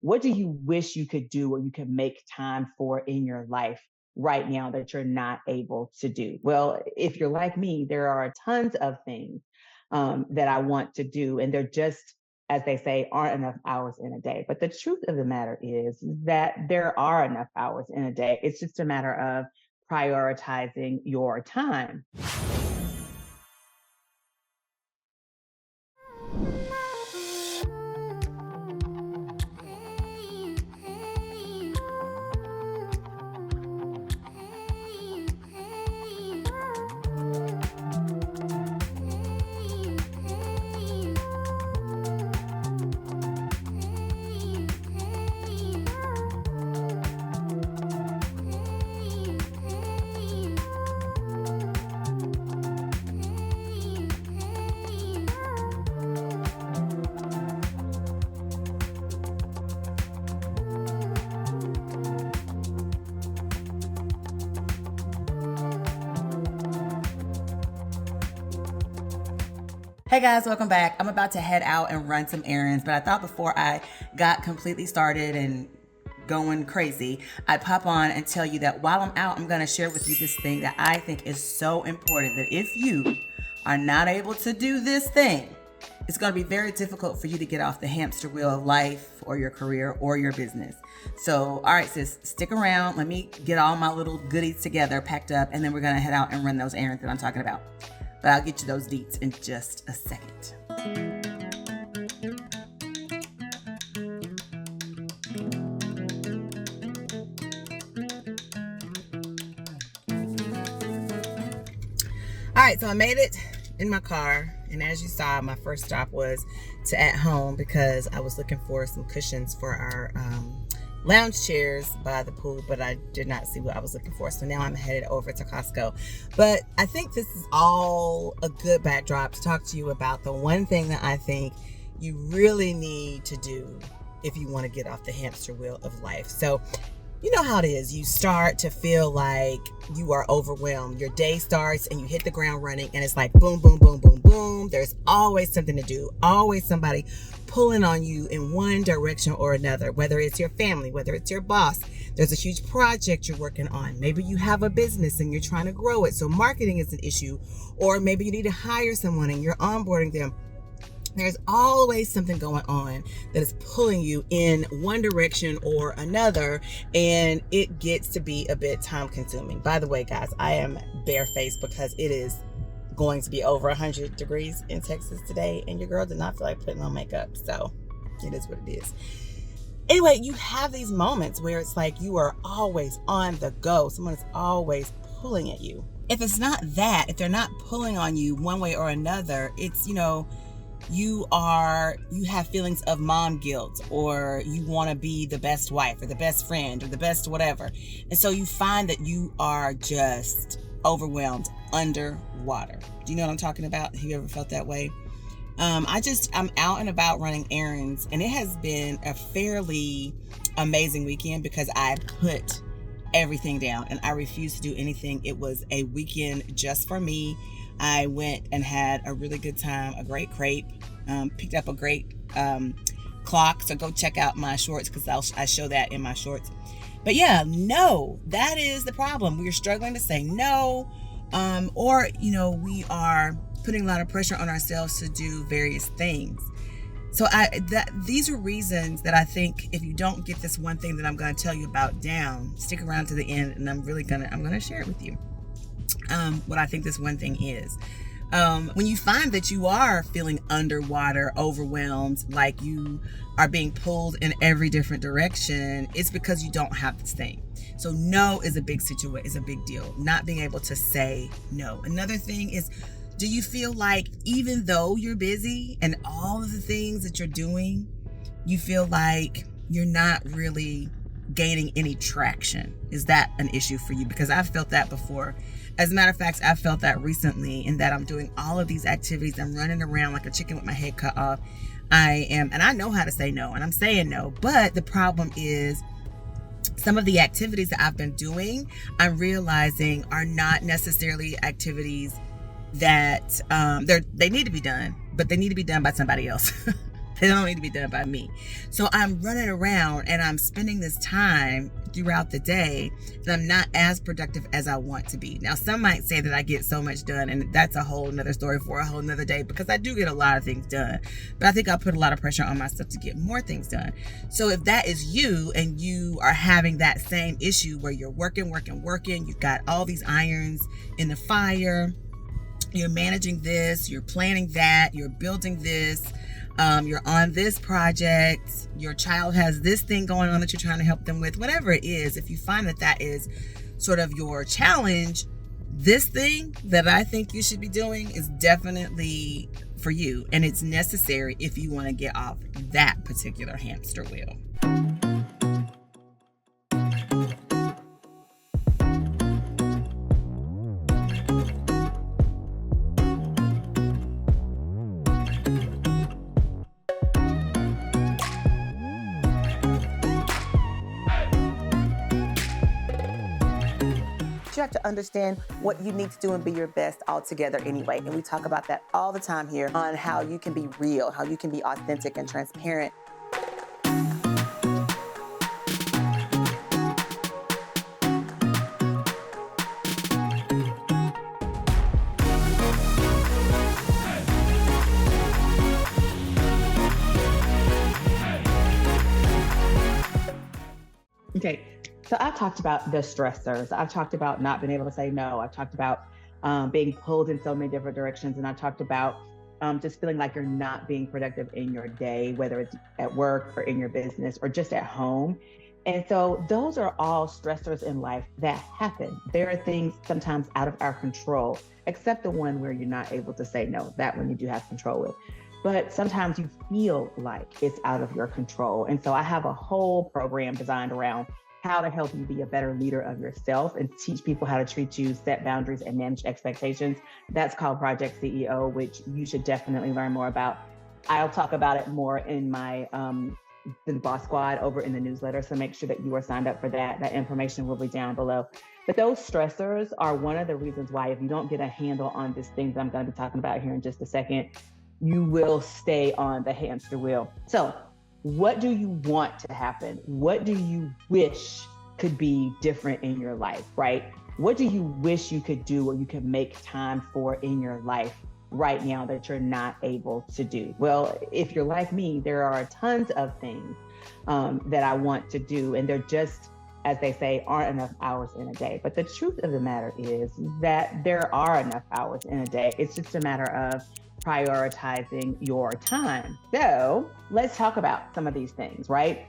What do you wish you could do or you can make time for in your life right now that you're not able to do? Well, if you're like me, there are tons of things that I want to do, and they're just, as they say, aren't enough hours in a day. But the truth of the matter is that there are enough hours in a day. It's just a matter of prioritizing your time. Hey guys, welcome back. I'm about to head out and run some errands, but I thought before I got completely started and going crazy, I'd pop on and tell you that while I'm out, I'm going to share with you this thing that I think is so important, that if you are not able to do this thing, it's going to be very difficult for you to get off the hamster wheel of life or your career or your business. So, all right, sis, stick around. Let me get all my little goodies together, packed up, and then we're going to head out and run those errands that I'm talking about. But I'll get you those deets in just a second. All right, so I made it in my car. And as you saw, my first stop was to At Home because I was looking for some cushions for our lounge chairs by the pool, but I did not see what I was looking for. So now I'm headed over to Costco. But I think this is all a good backdrop to talk to you about the one thing that I think you really need to do if you want to get off the hamster wheel of life. So you know how it is. You start to feel like you are overwhelmed. Your day starts and you hit the ground running and it's like boom, boom, boom, boom, boom. There's always something to do. Always somebody pulling on you in one direction or another, whether it's your family, whether it's your boss. There's a huge project you're working on. Maybe you have a business and you're trying to grow it, so marketing is an issue. Or maybe you need to hire someone and you're onboarding them. There's always something going on that is pulling you in one direction or another, and it gets to be a bit time consuming. By the way, guys, I am barefaced because it is going to be over 100 degrees in Texas today, and your girl did not feel like putting on makeup, so it is what it is. Anyway, you have these moments where it's like you are always on the go. Someone is always pulling at you. If it's not that, if they're not pulling on you one way or another, it's, you have feelings of mom guilt, or you want to be the best wife or the best friend or the best whatever. And so you find that you are just overwhelmed, underwater. Do you know what I'm talking about? Have you ever felt that way? I'm out and about running errands, and it has been a fairly amazing weekend because I put everything down and I refused to do anything. It was a weekend just for me. I went and had a really good time, a great crepe, picked up a great clock. So go check out my shorts because I show that in my shorts. But yeah, no, that is the problem. We are struggling to say no, or we are putting a lot of pressure on ourselves to do various things. So these are reasons that I think if you don't get this one thing that I'm going to tell you about down, stick around to the end, and I'm going to share it with you. What I think this one thing is. When you find that you are feeling underwater, overwhelmed, like you are being pulled in every different direction, it's because you don't have this thing. So no is a big situation, is a big deal. Not being able to say no. Another thing is, do you feel like even though you're busy and all of the things that you're doing, you feel like you're not really gaining any traction? Is that an issue for you? Because I've felt that before. As a matter of fact, I felt that recently in that I'm doing all of these activities. I'm running around like a chicken with my head cut off. And I know how to say no, and I'm saying no. But the problem is some of the activities that I've been doing, I'm realizing are not necessarily activities that they need to be done, but they need to be done by somebody else. They don't need to be done by me. So I'm running around and I'm spending this time throughout the day that I'm not as productive as I want to be. Now, some might say that I get so much done, and that's a whole nother story for a whole nother day, because I do get a lot of things done. But I think I put a lot of pressure on myself to get more things done. So if that is you and you are having that same issue where you're working, you've got all these irons in the fire, you're managing this, you're planning that, you're building this, you're on this project, your child has this thing going on that you're trying to help them with, whatever it is, if you find that that is sort of your challenge, this thing that I think you should be doing is definitely for you, and it's necessary if you want to get off that particular hamster wheel. You have to understand what you need to do and be your best altogether anyway. And we talk about that all the time here on how you can be real, how you can be authentic and transparent. Okay. So I've talked about the stressors. I've talked about not being able to say no. I've talked about being pulled in so many different directions. And I've talked about just feeling like you're not being productive in your day, whether it's at work or in your business or just at home. And so those are all stressors in life that happen. There are things sometimes out of our control, except the one where you're not able to say no, that one you do have control with. But sometimes you feel like it's out of your control. And so I have a whole program designed around how to help you be a better leader of yourself and teach people how to treat you, set boundaries, and manage expectations. That's called Project CEO, which you should definitely learn more about. I'll talk about it more in my the Boss Squad over in the newsletter. So make sure that you are signed up for that. That information will be down below. But those stressors are one of the reasons why, if you don't get a handle on these things that I'm going to be talking about here in just a second, you will stay on the hamster wheel. So what do you want to happen? What do you wish could be different in your life, right? What do you wish you could do or you could make time for in your life right now that you're not able to do? Well, if you're like me, there are tons of things that I want to do, and they're just, as they say, aren't enough hours in a day. But the truth of the matter is that there are enough hours in a day. It's just a matter of prioritizing your time. So let's talk about some of these things, right?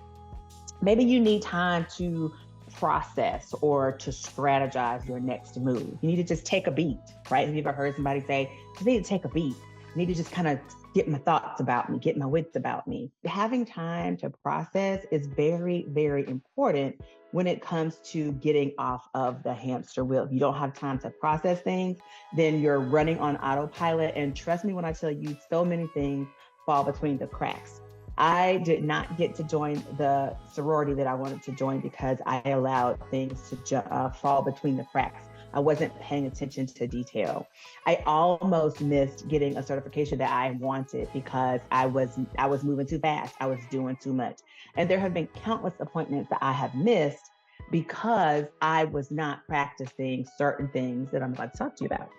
Maybe you need time to process or to strategize your next move. You need to just take a beat, right? Have you ever heard somebody say, I need to take a beat? I need to just kind of get my thoughts about me, get my wits about me. Having time to process is very, very important when it comes to getting off of the hamster wheel. If you don't have time to process things, then you're running on autopilot. And trust me when I tell you, so many things fall between the cracks. I did not get to join the sorority that I wanted to join because I allowed things to fall between the cracks. I wasn't paying attention to detail. I almost missed getting a certification that I wanted because I was moving too fast. I was doing too much. And there have been countless appointments that I have missed because I was not practicing certain things that I'm about to talk to you about.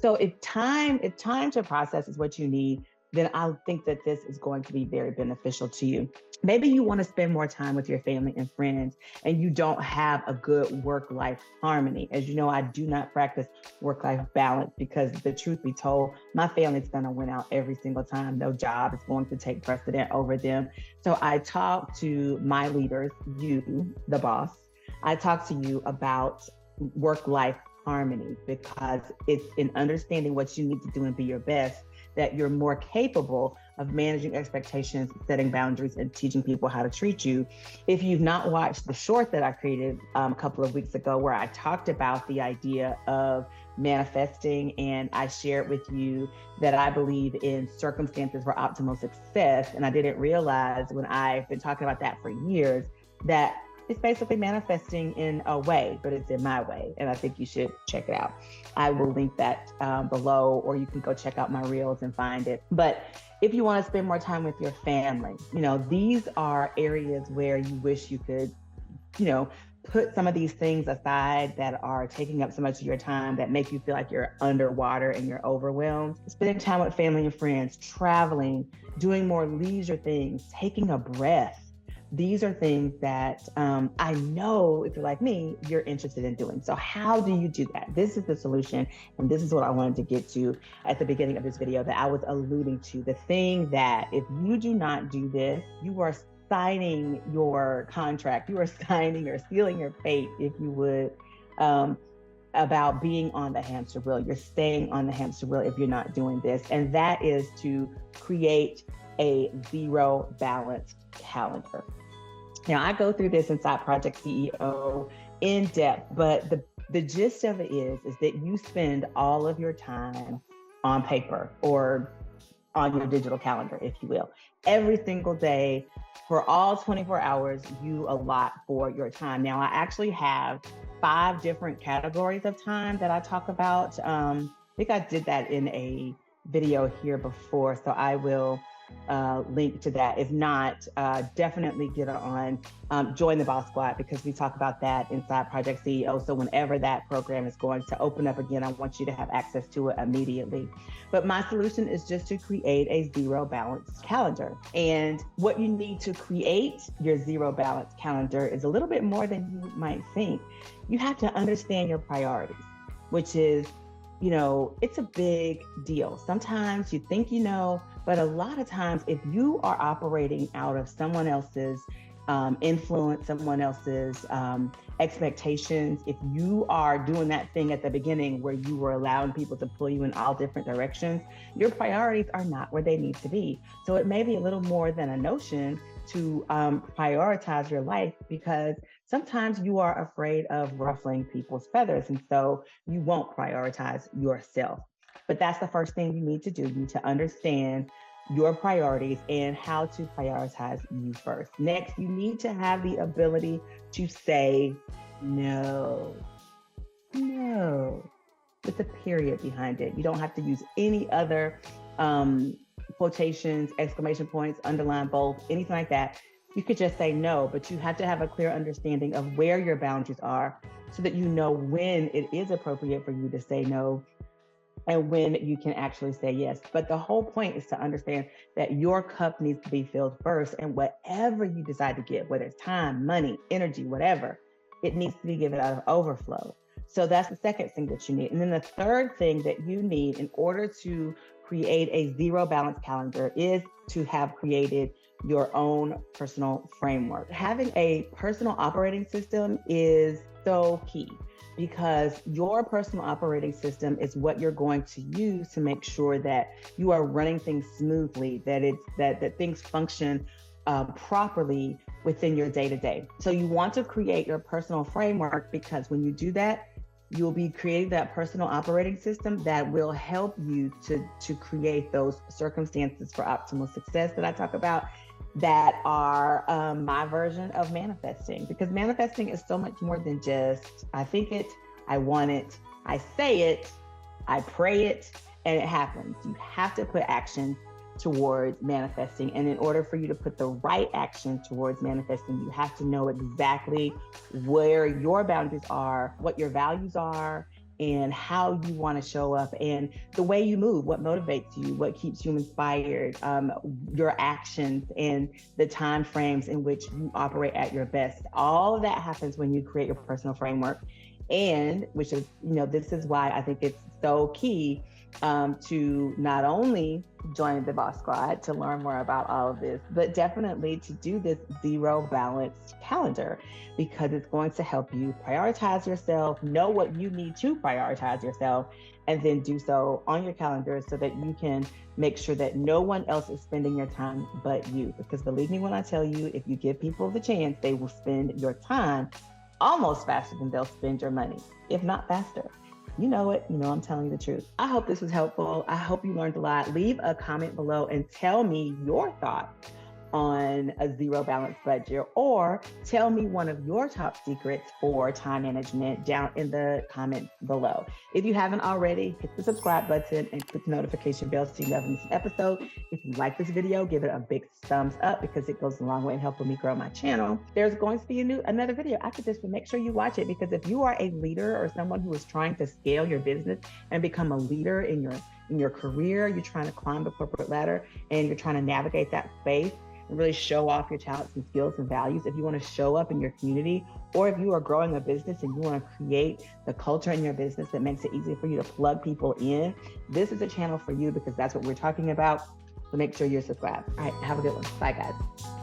So if time to process is what you need, then I think that this is going to be very beneficial to you. Maybe you want to spend more time with your family and friends, and you don't have a good work-life harmony. As you know, I do not practice work-life balance because the truth be told, my family's going to win out every single time. No job is going to take precedent over them. So I talk to my leaders, you, the boss. I talk to you about work-life harmony because it's in understanding what you need to do and be your best that you're more capable of managing expectations, setting boundaries, and teaching people how to treat you. If you've not watched the short that I created a couple of weeks ago, where I talked about the idea of manifesting, and I shared with you that I believe in circumstances for optimal success. And I didn't realize when I've been talking about that for years, that it's basically manifesting in a way, but it's in my way. And I think you should check it out. I will link that below, or you can go check out my reels and find it. But if you want to spend more time with your family, these are areas where you wish you could, put some of these things aside that are taking up so much of your time, that make you feel like you're underwater and you're overwhelmed. Spending time with family and friends, traveling, doing more leisure things, taking a breath. These are things that I know, if you're like me, you're interested in doing. So how do you do that? This is the solution. And this is what I wanted to get to at the beginning of this video that I was alluding to. The thing that if you do not do this, you are signing your contract, you are signing or sealing your fate, if you would, about being on the hamster wheel. You're staying on the hamster wheel if you're not doing this. And that is to create a zero balance calendar. Now, I go through this inside Project CEO in depth, but the gist of it is that you spend all of your time on paper or on your digital calendar, if you will. Every single day for all 24 hours, you allot for your time. Now, I actually have 5 different categories of time that I talk about. I think I did that in a video here before, so I will link to that. If not, definitely get on Join the Boss Squad, because we talk about that inside Project CEO. So whenever that program is going to open up again, I want you to have access to it immediately. But my solution is just to create a zero balance calendar. And what you need to create your zero balance calendar is a little bit more than you might think. You have to understand your priorities, which is, it's a big deal. Sometimes you think but a lot of times if you are operating out of someone else's influence, someone else's expectations, if you are doing that thing at the beginning where you were allowing people to pull you in all different directions, your priorities are not where they need to be. So it may be a little more than a notion to prioritize your life, because sometimes you are afraid of ruffling people's feathers, and so you won't prioritize yourself. But that's the first thing you need to do. You need to understand your priorities and how to prioritize you first. Next, you need to have the ability to say no. No. With a period behind it. You don't have to use any other quotations, exclamation points, underline, bold, anything like that. You could just say no, but you have to have a clear understanding of where your boundaries are so that you know when it is appropriate for you to say no and when you can actually say yes. But the whole point is to understand that your cup needs to be filled first, and whatever you decide to give, whether it's time, money, energy, whatever, it needs to be given out of overflow. So that's the second thing that you need. And then the third thing that you need in order to create a zero balance calendar is to have created your own personal framework. Having a personal operating system is so key, because your personal operating system is what you're going to use to make sure that you are running things smoothly, that things function properly within your day-to-day. So you want to create your personal framework, because when you do that, you'll be creating that personal operating system that will help you to create those circumstances for optimal success that I talk about, that are my version of manifesting. Because manifesting is so much more than just, I think it, I want it, I say it, I pray it, and it happens. You have to put action towards manifesting. And in order for you to put the right action towards manifesting, you have to know exactly where your boundaries are, what your values are, and how you want to show up, and the way you move, what motivates you, what keeps you inspired, your actions, and the time frames in which you operate at your best. All of that happens when you create your personal framework, and which is, this is why I think it's so key to not only join the Boss Squad to learn more about all of this, but definitely to do this zero balance calendar, because it's going to help you prioritize yourself, know what you need to prioritize yourself, and then do so on your calendar so that you can make sure that no one else is spending your time but you. Because believe me when I tell you, if you give people the chance, they will spend your time almost faster than they'll spend your money, if not faster. You know it. I'm telling you the truth. I hope this was helpful. I hope you learned a lot. Leave a comment below and tell me your thoughts on a zero balance budget, or tell me one of your top secrets for time management down in the comments below. If you haven't already, hit the subscribe button and click the notification bell so you never miss an episode. If you like this video, give it a big thumbs up because it goes a long way in helping me grow my channel. There's going to be another video after this, but make sure you watch it, because if you are a leader or someone who is trying to scale your business and become a leader in your career, you're trying to climb the corporate ladder and you're trying to navigate that space and really show off your talents and skills and values, if you want to show up in your community, or if you are growing a business and you want to create the culture in your business that makes it easy for you to plug people in, this is a channel for you, because that's what we're talking about. So make sure you're subscribed. All right, have a good one. Bye, guys.